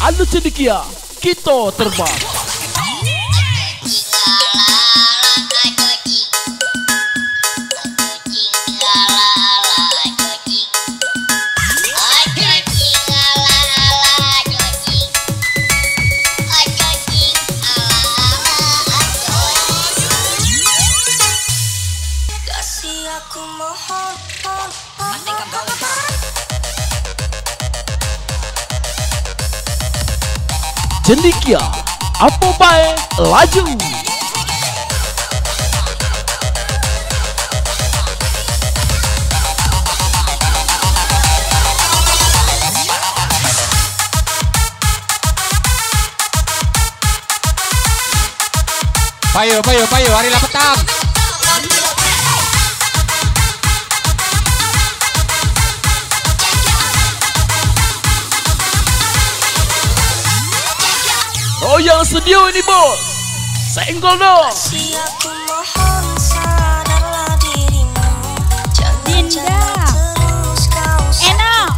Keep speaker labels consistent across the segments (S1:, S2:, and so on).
S1: Anu cendekia, kita terbang. Cendekia, apa baik laju.
S2: Payo, hari lah petang.
S1: Oh yang sedia ini bos, senggol dong.
S3: Dinda, enak.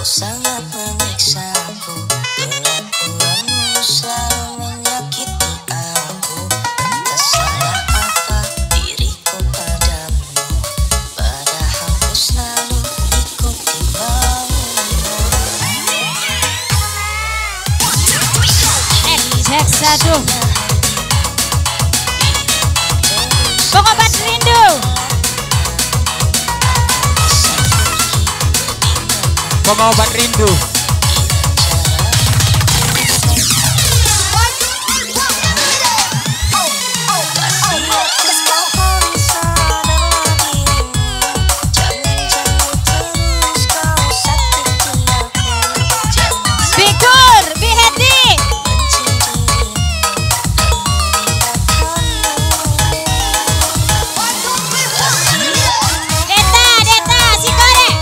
S4: Sangat menyiksaku, kelakuanmu selalu menyakiti aku. Tak salah apa diriku padamu, padahal ku selalu ikuti maumu.
S3: Cek satu. Pengobat rindu.
S2: Pengobat rindu.
S3: Victor, Be Happy. Deta, si korek.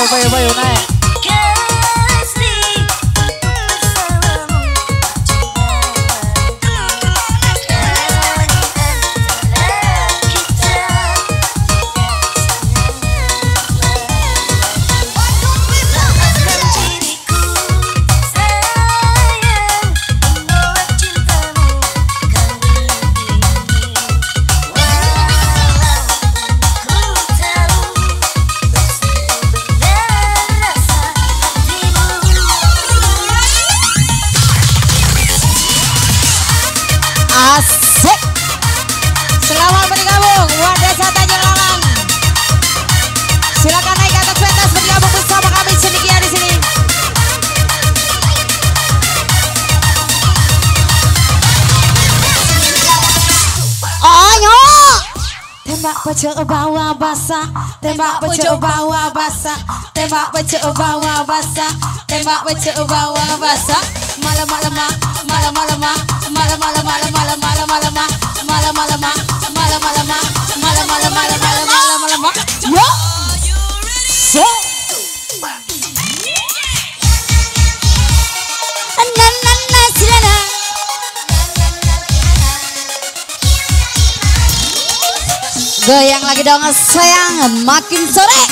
S2: Bayu naik.
S3: Asik. Selamat bergabung Wadah Sata Jelalang. Silakan naik ke atas pentas bergabung bersama kami Cendekia di sini. Ayo. Tembak pecah bawa basah, tembak pecah bawa basah, tembak pecah bawa basah, tembak pecah bawa basah. Malam-malam, malam-malam, malam-malam, malam-malam, malam-malam, malam-malam, malam-malam, malam-malam, malam-malam, malam-malam. Yo. So. Nana silana. Goyang lagi dong sayang, makin sore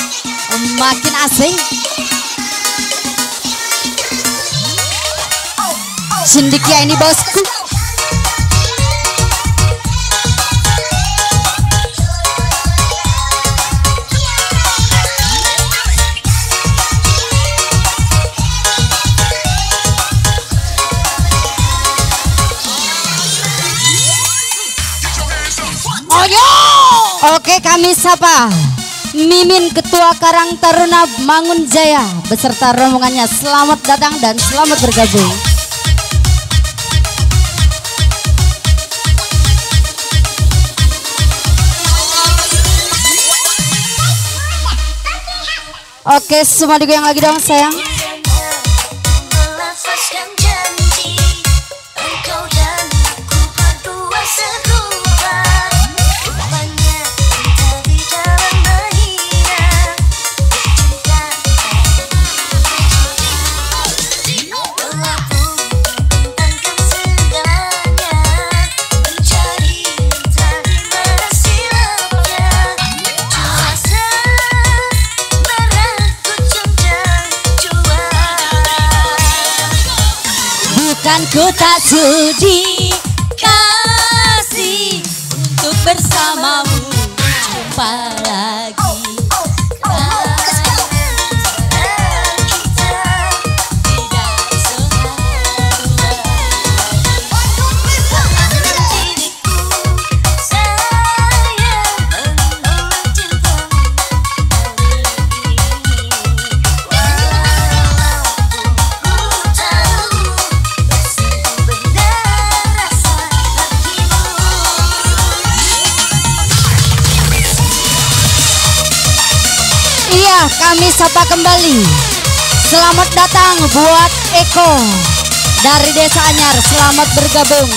S3: makin asing. Cendekia ini bosku. Oke, kami sapa Mimin Ketua Karang Taruna Mangun Jaya beserta rombongannya. Selamat datang dan selamat bergabung. Oke, semua digoyang lagi dong sayang. Ku tak sudi kasih untuk bersamamu jumpa lagi. Kami sapa kembali. Selamat datang buat Eko dari Desa Anyar. Selamat bergabung.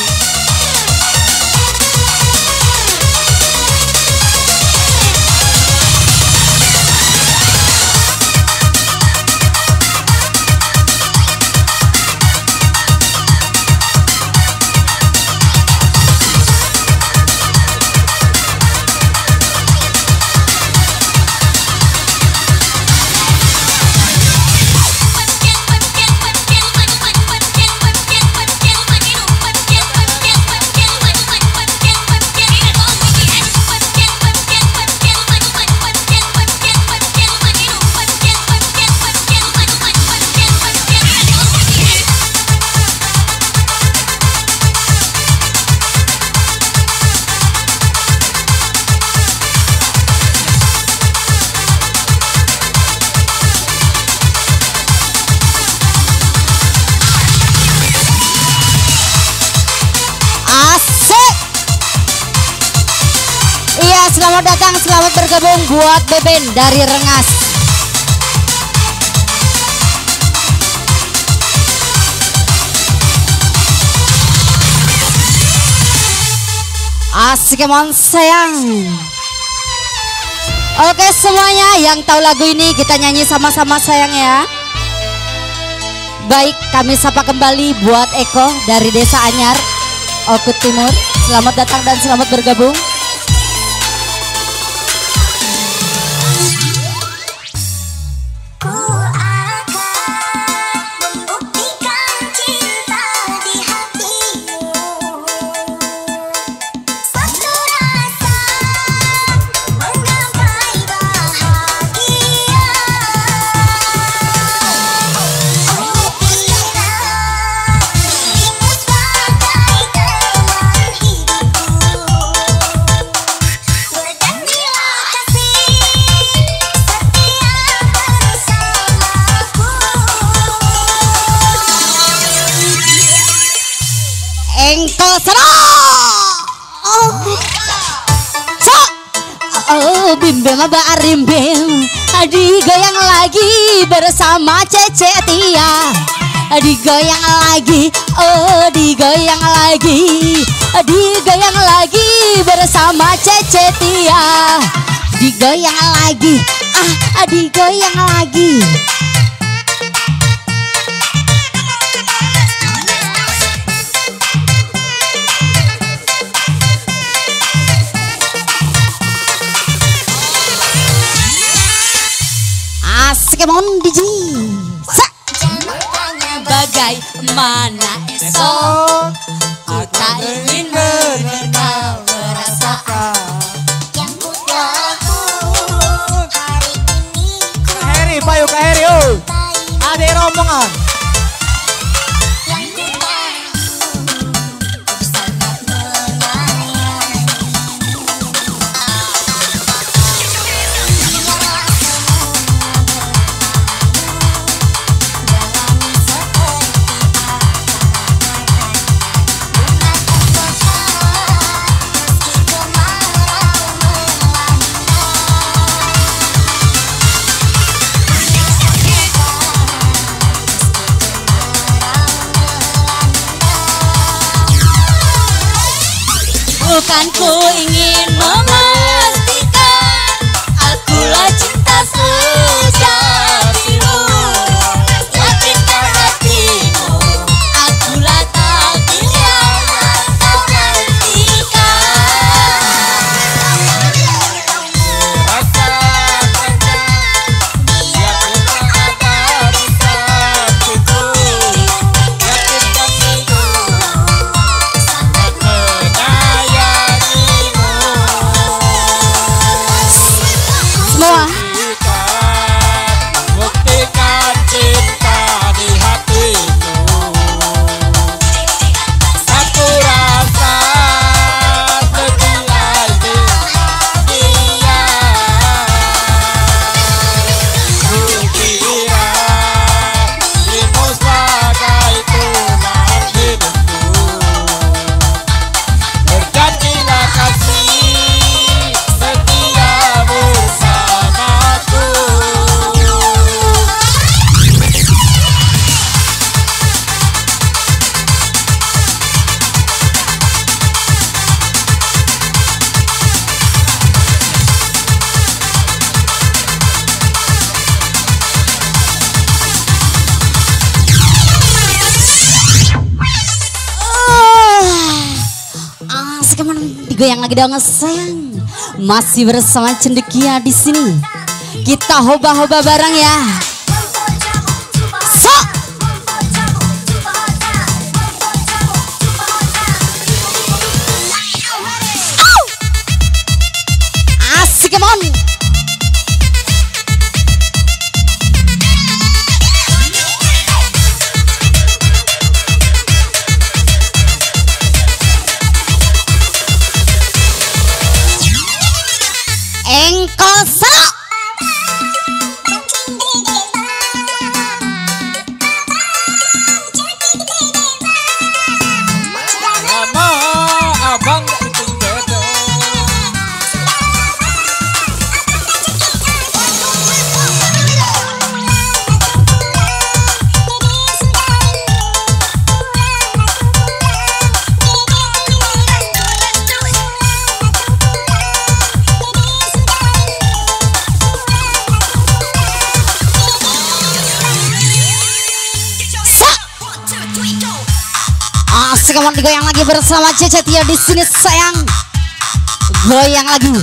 S3: Selamat datang, selamat bergabung buat Beben dari Rengas. Asik emang sayang. Oke semuanya yang tahu lagu ini kita nyanyi sama-sama sayang ya. Baik, kami sapa kembali buat Eko dari Desa Anyar, Okut Timur. Selamat datang dan selamat bergabung. Engkau oh bimbing aba arimbing digoyang lagi bersama Cece Tia, digoyang lagi, oh digoyang lagi, digoyang lagi bersama Cece Tia, digoyang lagi, digoyang lagi. Kemon DJ bagaimana esok kita ingin menerka perasaan yang ku tahu hari ini.
S2: Kak Heri, payo Kak Heri, oh ada rombongan.
S3: Bukan ku ingin memastikan akulah cinta sejatimu, tapi hatimu akulah takdir yang kau nantikan.
S2: Rasakannya biar kita ada di sampingku, yakinkan itu sangat menyayangimu.
S3: Semua
S2: Buktikan cinta di hatimu. Satu rasa setia dia. Kukira dirimu sebagai Tuhan hidupku. Berjanjilah kasih setia bersamaku.
S3: sekarang digoyang lagi dong sayang. Masih bersama Cendekia di sini. Kita hoba-hoba bareng ya. So. Au. Asik kemon. Engkau salah. Kamu digoyang lagi bersama Cece Tia di sini sayang. Goyang lagi.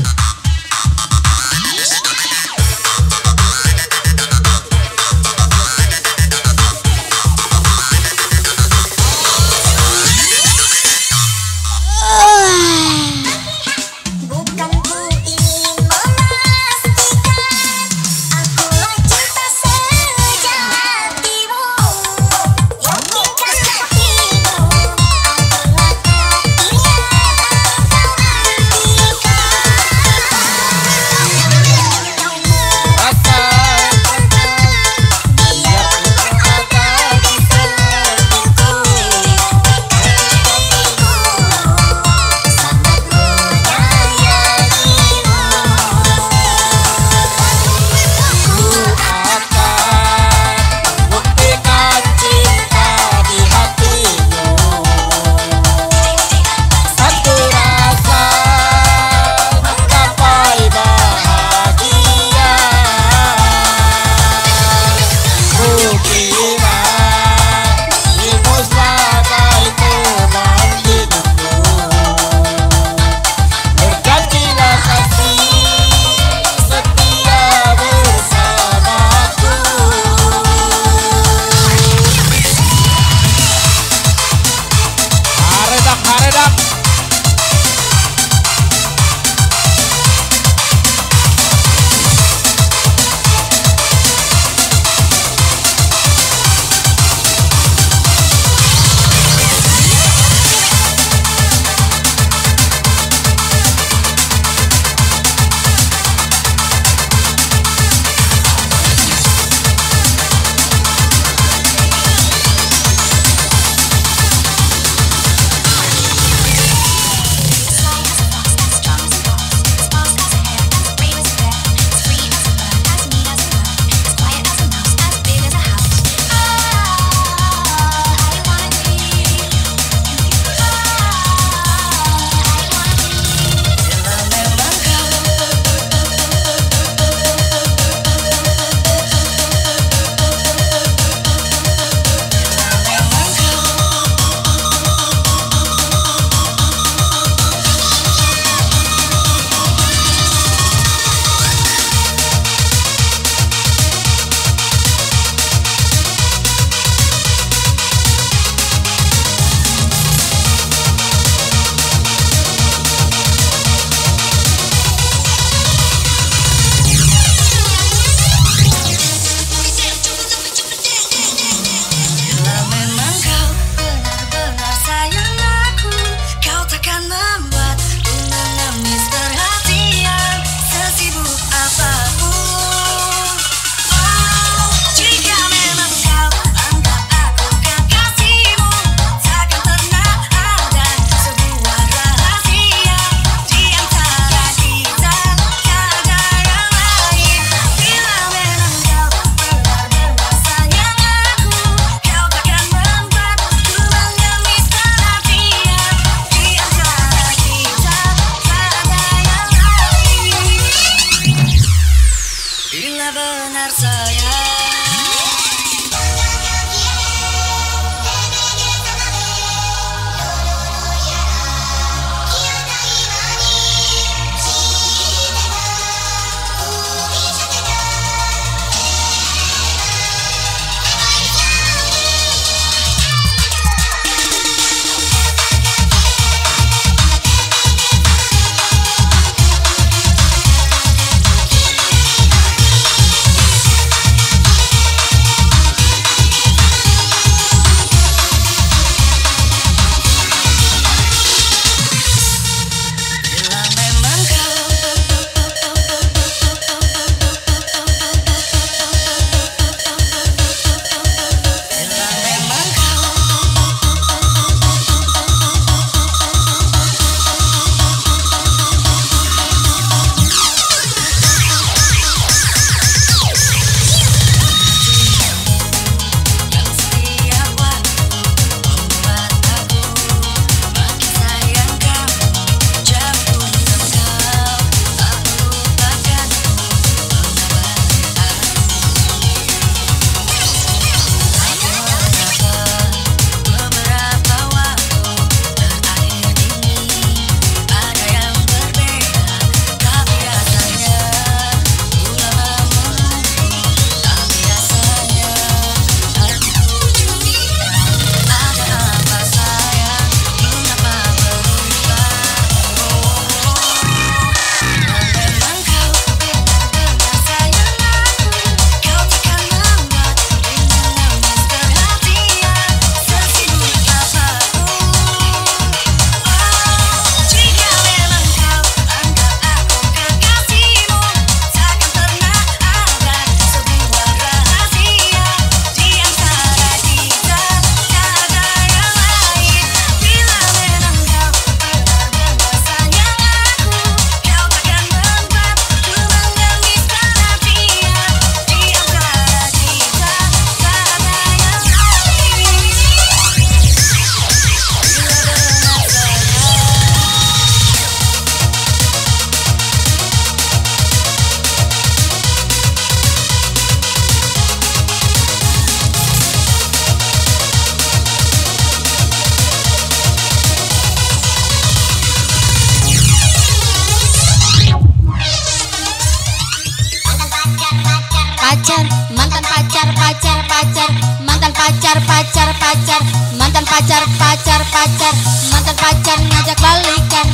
S3: pacar, mantan pacar, pacar, pacar, mantan pacar ngajak balikan.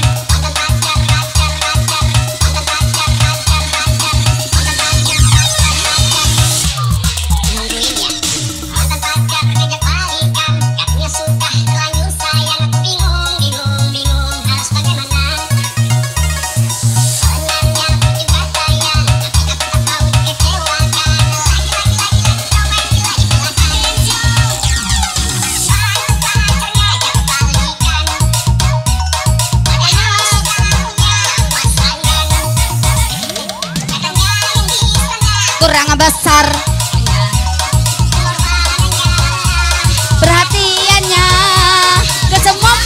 S3: Kurang besar perhatiannya ke semua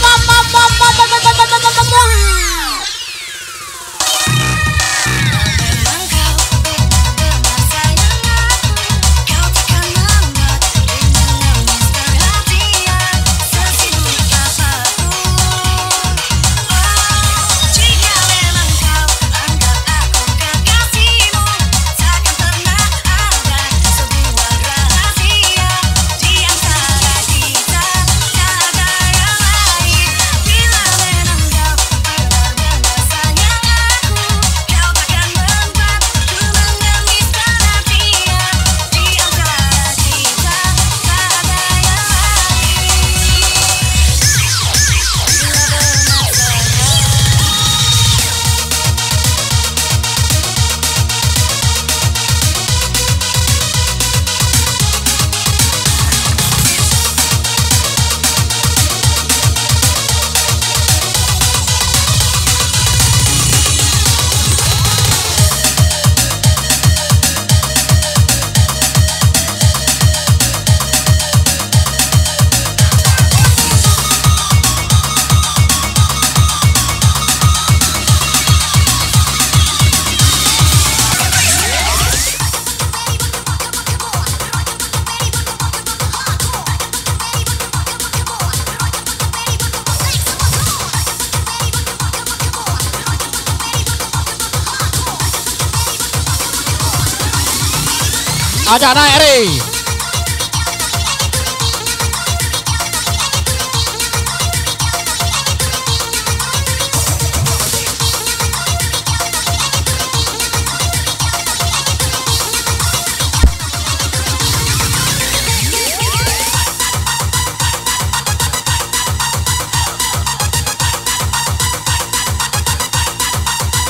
S2: Ada naik Ri.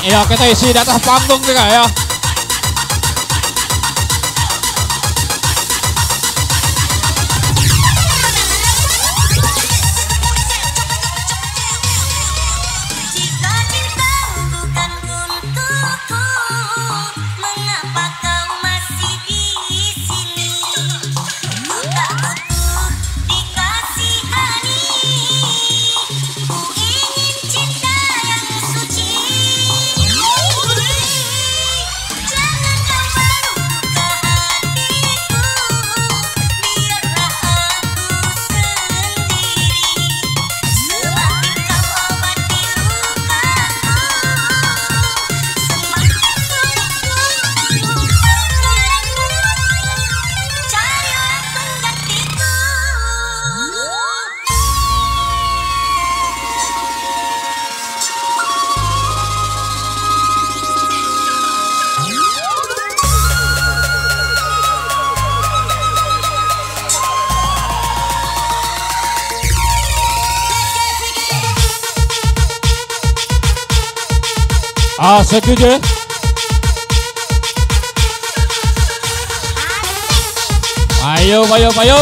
S2: Iya, kita isi di atas panggung juga ya. Setuju? Ayo, ayo, ayo.